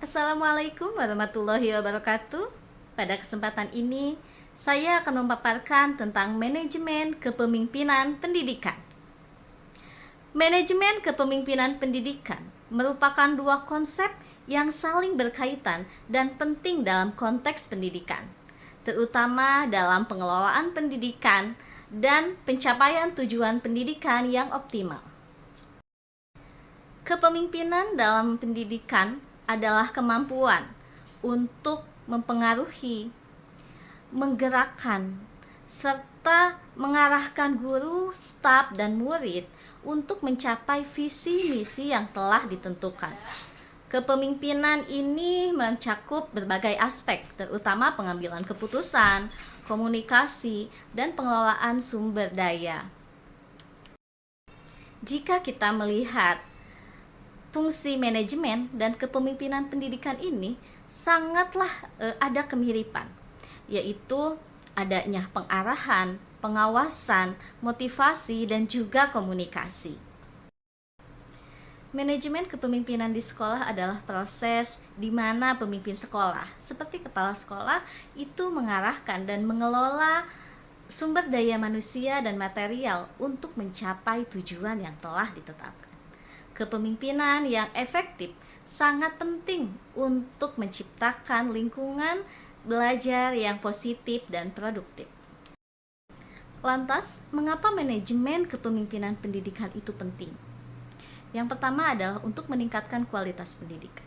Assalamualaikum warahmatullahi wabarakatuh. Pada kesempatan ini, saya akan memaparkan tentang manajemen kepemimpinan pendidikan. Manajemen kepemimpinan pendidikan merupakan dua konsep yang saling berkaitan dan penting dalam konteks pendidikan, terutama dalam pengelolaan pendidikan dan pencapaian tujuan pendidikan yang optimal. Kepemimpinan dalam pendidikan adalah kemampuan untuk mempengaruhi, menggerakkan, serta mengarahkan guru, staf, dan murid untuk mencapai visi misi yang telah ditentukan. Kepemimpinan ini mencakup berbagai aspek, terutama pengambilan keputusan, komunikasi, dan pengelolaan sumber daya. Jika kita melihat fungsi manajemen dan kepemimpinan pendidikan ini sangatlah ada kemiripan, yaitu adanya pengarahan, pengawasan, motivasi, dan juga komunikasi. Manajemen kepemimpinan di sekolah adalah proses di mana pemimpin sekolah, seperti kepala sekolah, itu mengarahkan dan mengelola sumber daya manusia dan material untuk mencapai tujuan yang telah ditetapkan. Kepemimpinan yang efektif sangat penting untuk menciptakan lingkungan belajar yang positif dan produktif. Lantas, mengapa manajemen kepemimpinan pendidikan itu penting? Yang pertama adalah untuk meningkatkan kualitas pendidikan.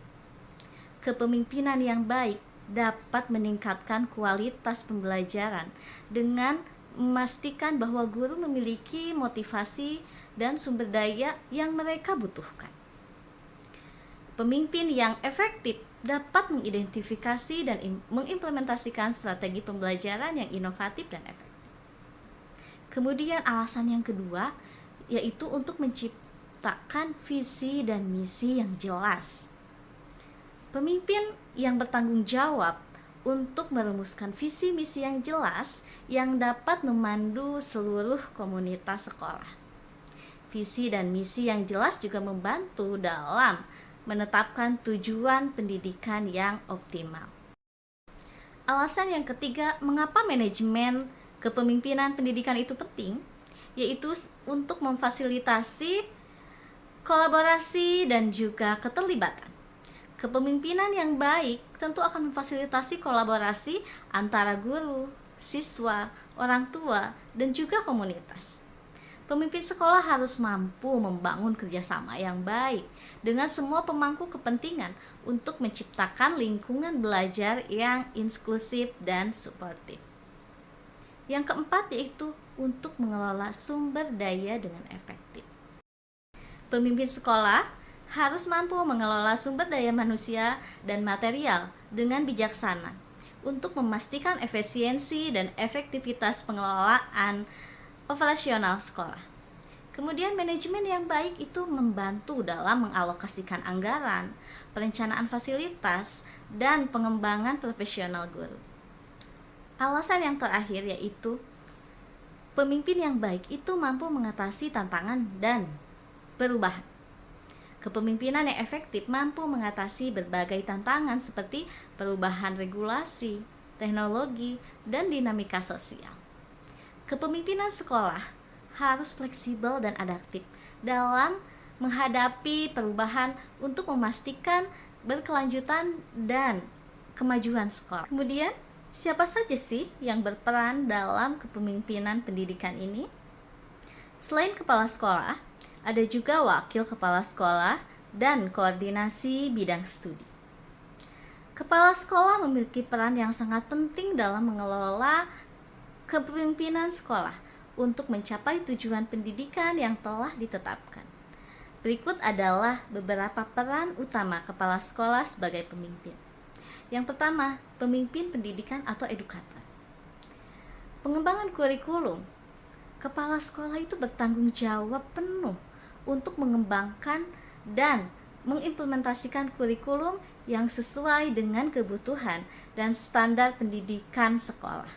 Kepemimpinan yang baik dapat meningkatkan kualitas pembelajaran dengan memastikan bahwa guru memiliki motivasi dan sumber daya yang mereka butuhkan. Pemimpin yang efektif dapat mengidentifikasi dan mengimplementasikan strategi pembelajaran yang inovatif dan efektif. Kemudian alasan yang kedua yaitu untuk menciptakan visi dan misi yang jelas. Pemimpin yang bertanggung jawab untuk merumuskan visi misi yang jelas yang dapat memandu seluruh komunitas sekolah. Visi dan misi yang jelas juga membantu dalam menetapkan tujuan pendidikan yang optimal. Alasan yang ketiga, mengapa manajemen kepemimpinan pendidikan itu penting, yaitu untuk memfasilitasi kolaborasi dan juga keterlibatan. Kepemimpinan yang baik tentu akan memfasilitasi kolaborasi antara guru, siswa, orang tua, dan juga komunitas. Pemimpin sekolah harus mampu membangun kerjasama yang baik dengan semua pemangku kepentingan untuk menciptakan lingkungan belajar yang inklusif dan suportif. Yang keempat yaitu untuk mengelola sumber daya dengan efektif. Pemimpin sekolah harus mampu mengelola sumber daya manusia dan material dengan bijaksana untuk memastikan efisiensi dan efektivitas pengelolaan operasional sekolah. Kemudian manajemen yang baik itu membantu dalam mengalokasikan anggaran, perencanaan fasilitas, dan pengembangan profesional guru. Alasan yang terakhir yaitu pemimpin yang baik itu mampu mengatasi tantangan dan perubahan. Kepemimpinan yang efektif mampu mengatasi berbagai tantangan seperti perubahan regulasi, teknologi, dan dinamika sosial. Kepemimpinan sekolah harus fleksibel dan adaptif dalam menghadapi perubahan untuk memastikan berkelanjutan dan kemajuan sekolah. Kemudian, siapa saja sih yang berperan dalam kepemimpinan pendidikan ini? Selain kepala sekolah, ada juga wakil kepala sekolah dan koordinasi bidang studi. Kepala sekolah memiliki peran yang sangat penting dalam mengelola kepemimpinan sekolah untuk mencapai tujuan pendidikan yang telah ditetapkan. Berikut adalah beberapa peran utama kepala sekolah sebagai pemimpin. Yang pertama, pemimpin pendidikan atau edukator. Pengembangan kurikulum. Kepala sekolah itu bertanggung jawab penuh untuk mengembangkan dan mengimplementasikan kurikulum yang sesuai dengan kebutuhan dan standar pendidikan sekolah.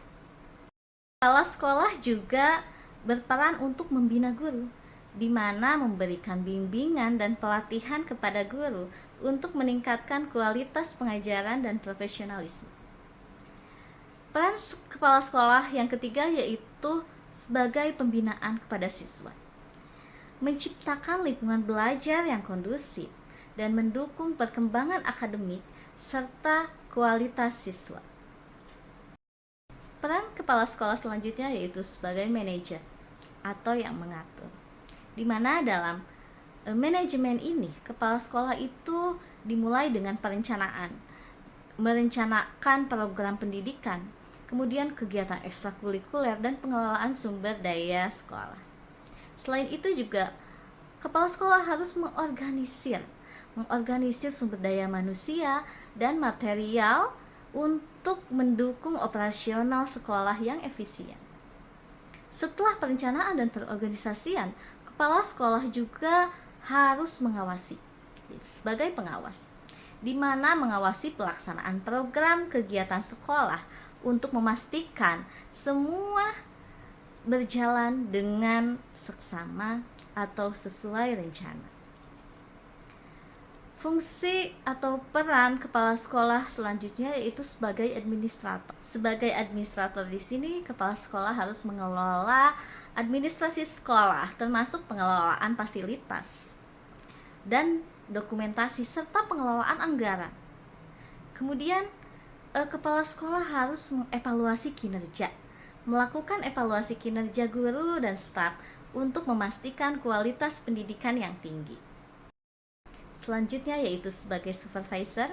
Kepala sekolah juga berperan untuk membina guru di mana memberikan bimbingan dan pelatihan kepada guru untuk meningkatkan kualitas pengajaran dan profesionalisme. Peran kepala sekolah yang ketiga yaitu sebagai pembinaan kepada siswa, menciptakan lingkungan belajar yang kondusif dan mendukung perkembangan akademik serta kualitas siswa. Peran kepala sekolah selanjutnya yaitu sebagai manajer atau yang mengatur, di mana dalam manajemen ini kepala sekolah itu dimulai dengan perencanaan, merencanakan program pendidikan, kemudian kegiatan ekstrakurikuler dan pengelolaan sumber daya sekolah. Selain itu juga kepala sekolah harus mengorganisir sumber daya manusia dan material untuk mendukung operasional sekolah yang efisien. Setelah perencanaan dan perorganisasian, kepala sekolah juga harus mengawasi sebagai pengawas, di mana mengawasi pelaksanaan program kegiatan sekolah untuk memastikan semua berjalan dengan seksama atau sesuai rencana. Fungsi atau peran kepala sekolah selanjutnya yaitu sebagai administrator. Sebagai administrator di sini, kepala sekolah harus mengelola administrasi sekolah, termasuk pengelolaan fasilitas dan dokumentasi serta pengelolaan anggaran. Kemudian kepala sekolah harus mengevaluasi kinerja, melakukan evaluasi kinerja guru dan staf untuk memastikan kualitas pendidikan yang tinggi. Selanjutnya yaitu sebagai supervisor,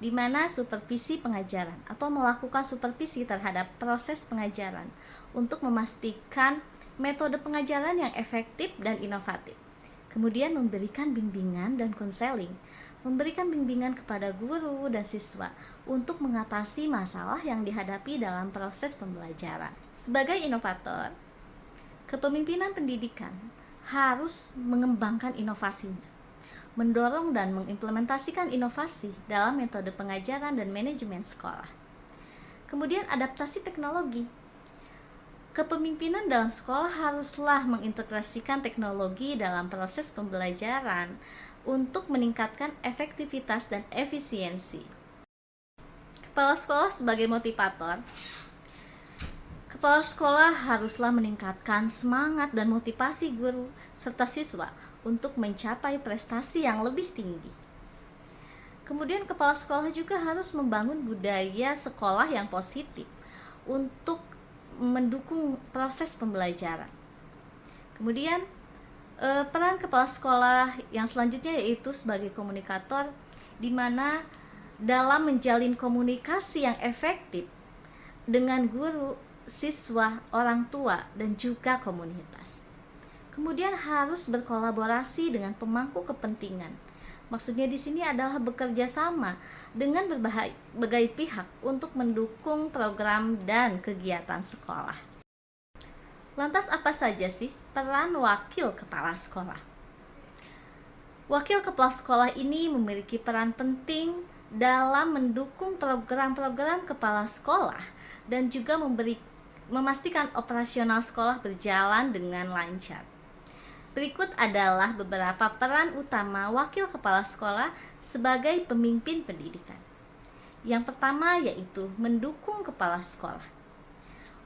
di mana supervisi pengajaran atau melakukan supervisi terhadap proses pengajaran untuk memastikan metode pengajaran yang efektif dan inovatif. Kemudian memberikan bimbingan dan konseling, memberikan bimbingan kepada guru dan siswa untuk mengatasi masalah yang dihadapi dalam proses pembelajaran. Sebagai inovator, kepemimpinan pendidikan harus mengembangkan inovasinya, mendorong dan mengimplementasikan inovasi dalam metode pengajaran dan manajemen sekolah. Kemudian adaptasi teknologi. Kepemimpinan dalam sekolah haruslah mengintegrasikan teknologi dalam proses pembelajaran untuk meningkatkan efektivitas dan efisiensi. Kepala sekolah sebagai motivator. Kepala sekolah haruslah meningkatkan semangat dan motivasi guru serta siswa untuk mencapai prestasi yang lebih tinggi. Kemudian kepala sekolah juga harus membangun budaya sekolah yang positif untuk mendukung proses pembelajaran. Kemudian peran kepala sekolah yang selanjutnya yaitu sebagai komunikator, di mana dalam menjalin komunikasi yang efektif dengan guru, siswa, orang tua, dan juga komunitas. Kemudian harus berkolaborasi dengan pemangku kepentingan. Maksudnya di sini adalah bekerja sama dengan berbagai pihak untuk mendukung program dan kegiatan sekolah. Lantas apa saja sih peran wakil kepala sekolah? Wakil kepala sekolah ini memiliki peran penting dalam mendukung program-program kepala sekolah dan juga memastikan operasional sekolah berjalan dengan lancar. Berikut adalah beberapa peran utama wakil kepala sekolah sebagai pemimpin pendidikan. Yang pertama yaitu mendukung kepala sekolah.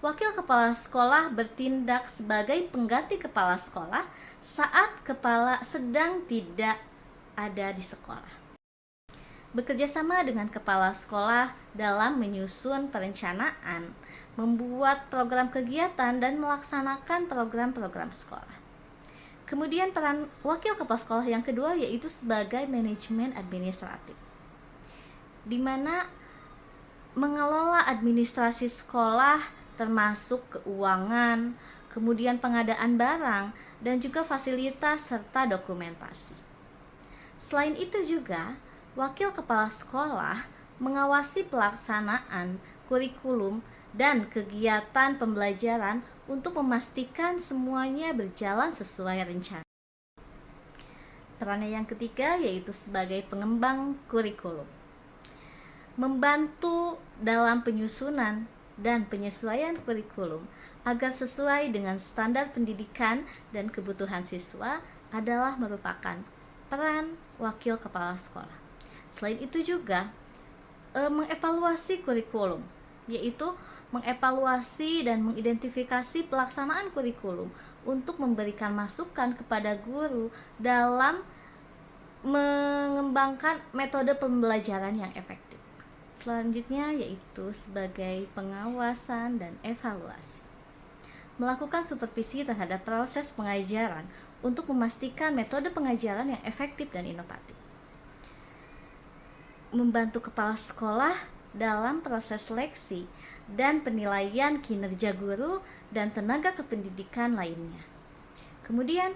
Wakil kepala sekolah bertindak sebagai pengganti kepala sekolah saat kepala sedang tidak ada di sekolah. Bekerja sama dengan kepala sekolah dalam menyusun perencanaan, membuat program kegiatan, dan melaksanakan program-program sekolah. Kemudian peran wakil kepala sekolah yang kedua yaitu sebagai manajemen administratif, di mana mengelola administrasi sekolah termasuk keuangan, kemudian pengadaan barang, dan juga fasilitas serta dokumentasi. Selain itu juga, wakil kepala sekolah mengawasi pelaksanaan kurikulum dan kegiatan pembelajaran untuk memastikan semuanya berjalan sesuai rencana. Perannya yang ketiga yaitu sebagai pengembang kurikulum, membantu dalam penyusunan dan penyesuaian kurikulum agar sesuai dengan standar pendidikan dan kebutuhan siswa adalah merupakan peran wakil kepala sekolah. Selain itu juga mengevaluasi kurikulum, yaitu mengevaluasi dan mengidentifikasi pelaksanaan kurikulum untuk memberikan masukan kepada guru dalam mengembangkan metode pembelajaran yang efektif. Selanjutnya yaitu sebagai pengawasan dan evaluasi. Melakukan supervisi terhadap proses pengajaran untuk memastikan metode pengajaran yang efektif dan inovatif. Membantu kepala sekolah dalam proses seleksi dan penilaian kinerja guru dan tenaga kependidikan lainnya. Kemudian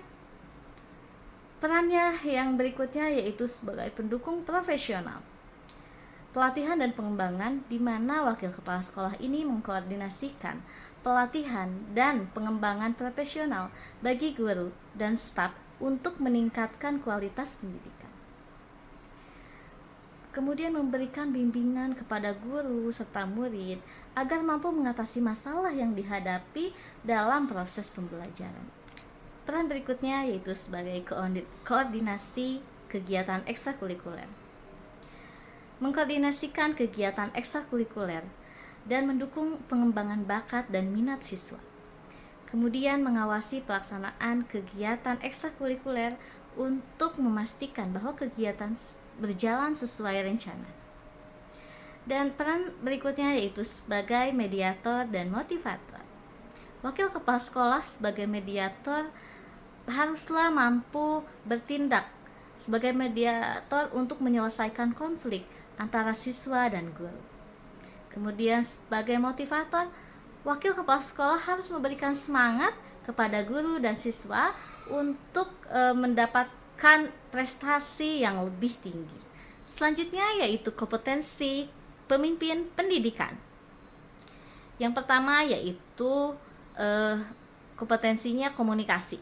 perannya yang berikutnya yaitu sebagai pendukung profesional. Pelatihan dan pengembangan di mana wakil kepala sekolah ini mengkoordinasikan pelatihan dan pengembangan profesional bagi guru dan staf untuk meningkatkan kualitas pendidikan. Kemudian memberikan bimbingan kepada guru serta murid agar mampu mengatasi masalah yang dihadapi dalam proses pembelajaran. Peran berikutnya yaitu sebagai koordinasi kegiatan ekstrakurikuler. Mengkoordinasikan kegiatan ekstrakurikuler dan mendukung pengembangan bakat dan minat siswa. Kemudian mengawasi pelaksanaan kegiatan ekstrakurikuler untuk memastikan bahwa kegiatan berjalan sesuai rencana. Dan peran berikutnya yaitu sebagai mediator dan motivator. Wakil kepala sekolah sebagai mediator haruslah mampu bertindak sebagai mediator untuk menyelesaikan konflik antara siswa dan guru. Kemudian sebagai motivator, wakil kepala sekolah harus memberikan semangat kepada guru dan siswa untuk mendapatkan prestasi yang lebih tinggi. Selanjutnya yaitu kompetensi pemimpin pendidikan. Yang pertama yaitu kompetensinya komunikasi.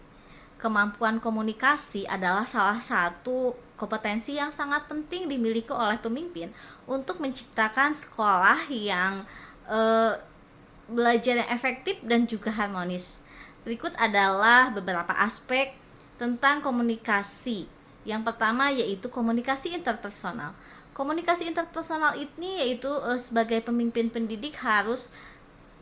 Kemampuan komunikasi adalah salah satu kompetensi yang sangat penting dimiliki oleh pemimpin untuk menciptakan sekolah yang belajar yang efektif dan juga harmonis. Berikut adalah beberapa aspek tentang komunikasi. Yang pertama yaitu komunikasi interpersonal. Komunikasi interpersonal ini yaitu sebagai pemimpin pendidik harus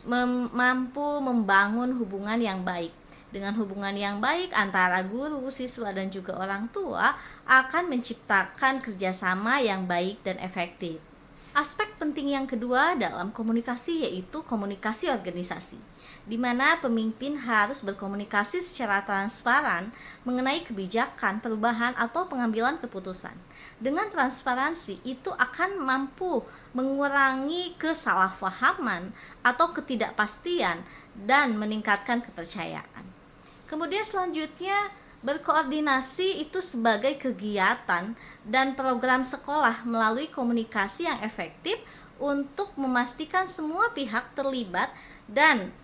mampu membangun hubungan yang baik. Dengan hubungan yang baik antara guru, siswa, dan juga orang tua akan menciptakan kerjasama yang baik dan efektif. Aspek penting yang kedua dalam komunikasi yaitu komunikasi organisasi, di mana pemimpin harus berkomunikasi secara transparan mengenai kebijakan, perubahan, atau pengambilan keputusan. Dengan transparansi itu akan mampu mengurangi kesalahpahaman atau ketidakpastian dan meningkatkan kepercayaan. Kemudian selanjutnya berkoordinasi itu sebagai kegiatan dan program sekolah melalui komunikasi yang efektif untuk memastikan semua pihak terlibat dan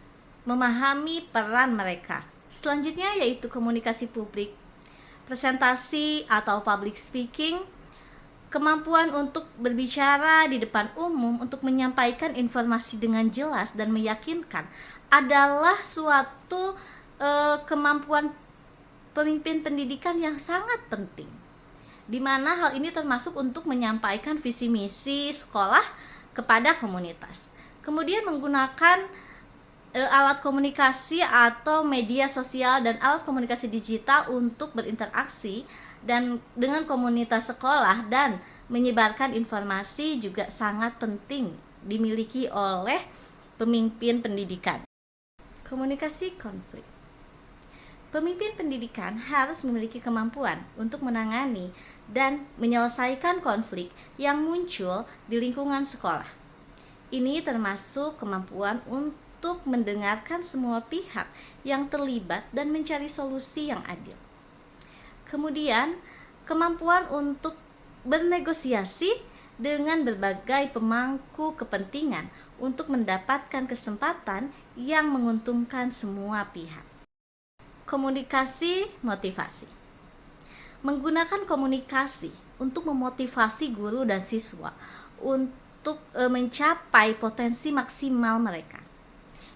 memahami peran mereka. Selanjutnya yaitu komunikasi publik, presentasi atau public speaking, kemampuan untuk berbicara di depan umum untuk menyampaikan informasi dengan jelas dan meyakinkan adalah suatu kemampuan pemimpin pendidikan yang sangat penting, di mana hal ini termasuk untuk menyampaikan visi misi sekolah kepada komunitas. Kemudian menggunakan alat komunikasi atau media sosial dan alat komunikasi digital untuk berinteraksi dan dengan komunitas sekolah dan menyebarkan informasi juga sangat penting dimiliki oleh pemimpin pendidikan. Komunikasi konflik. Pemimpin pendidikan harus memiliki kemampuan untuk menangani dan menyelesaikan konflik yang muncul di lingkungan sekolah. Ini termasuk kemampuan untuk mendengarkan semua pihak yang terlibat dan mencari solusi yang adil. Kemudian, kemampuan untuk bernegosiasi dengan berbagai pemangku kepentingan untuk mendapatkan kesempatan yang menguntungkan semua pihak. Komunikasi motivasi. Menggunakan komunikasi untuk memotivasi guru dan siswa untuk mencapai potensi maksimal mereka.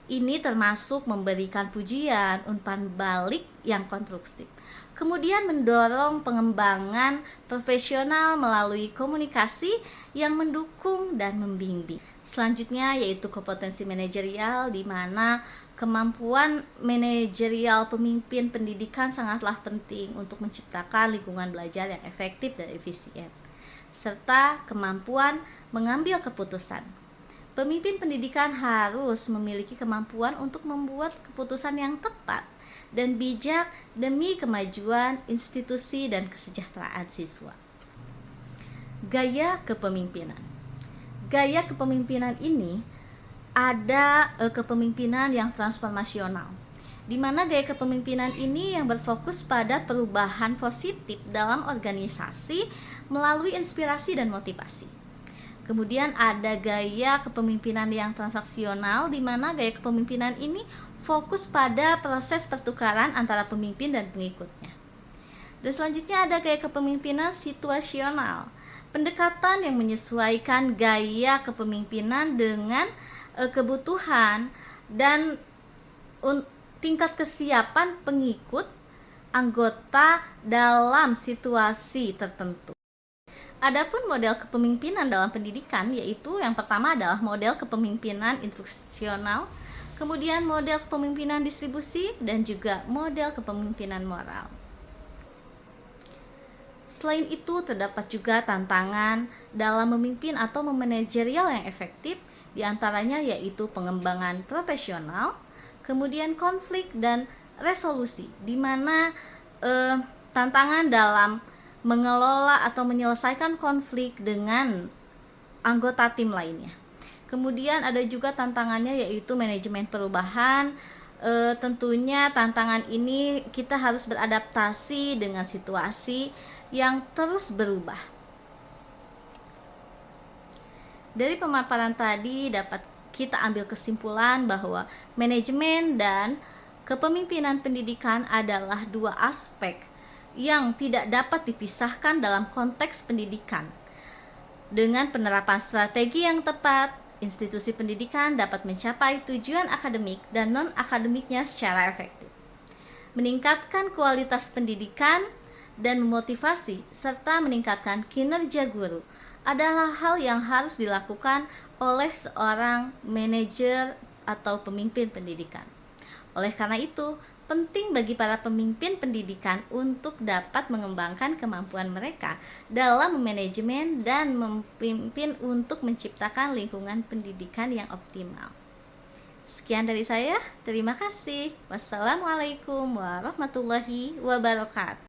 Ini termasuk memberikan pujian, umpan balik yang konstruktif. Kemudian mendorong pengembangan profesional melalui komunikasi yang mendukung dan membimbing. Selanjutnya yaitu kompetensi manajerial, di mana kemampuan manajerial pemimpin pendidikan sangatlah penting untuk menciptakan lingkungan belajar yang efektif dan efisien, serta kemampuan mengambil keputusan. Pemimpin pendidikan harus memiliki kemampuan untuk membuat keputusan yang tepat dan bijak demi kemajuan institusi dan kesejahteraan siswa. Gaya kepemimpinan. Gaya kepemimpinan ini ada kepemimpinan yang transformasional, di mana gaya kepemimpinan ini yang berfokus pada perubahan positif dalam organisasi melalui inspirasi dan motivasi. Kemudian ada gaya kepemimpinan yang transaksional, di mana gaya kepemimpinan ini fokus pada proses pertukaran antara pemimpin dan pengikutnya. Dan selanjutnya ada gaya kepemimpinan situasional, pendekatan yang menyesuaikan gaya kepemimpinan dengan kebutuhan dan tingkat kesiapan pengikut anggota dalam situasi tertentu. Adapun model kepemimpinan dalam pendidikan, yaitu yang pertama adalah model kepemimpinan instruksional, kemudian model kepemimpinan distribusi, dan juga model kepemimpinan moral. Selain itu, terdapat juga tantangan dalam memimpin atau memanajerial yang efektif, diantaranya yaitu pengembangan profesional, kemudian konflik dan resolusi, di mana tantangan dalam mengelola atau menyelesaikan konflik dengan anggota tim lainnya. Kemudian ada juga tantangannya yaitu manajemen perubahan. Tentunya tantangan ini kita harus beradaptasi dengan situasi yang terus berubah. Dari pemaparan tadi dapat kita ambil kesimpulan bahwa manajemen dan kepemimpinan pendidikan adalah dua aspek yang tidak dapat dipisahkan dalam konteks pendidikan. Dengan penerapan strategi yang tepat, institusi pendidikan dapat mencapai tujuan akademik dan non-akademiknya secara efektif, meningkatkan kualitas pendidikan dan memotivasi serta meningkatkan kinerja guru adalah hal yang harus dilakukan oleh seorang manajer atau pemimpin pendidikan. Oleh karena itu, penting bagi para pemimpin pendidikan untuk dapat mengembangkan kemampuan mereka dalam memanajemen dan memimpin untuk menciptakan lingkungan pendidikan yang optimal. Sekian dari saya, terima kasih. Wassalamualaikum warahmatullahi wabarakatuh.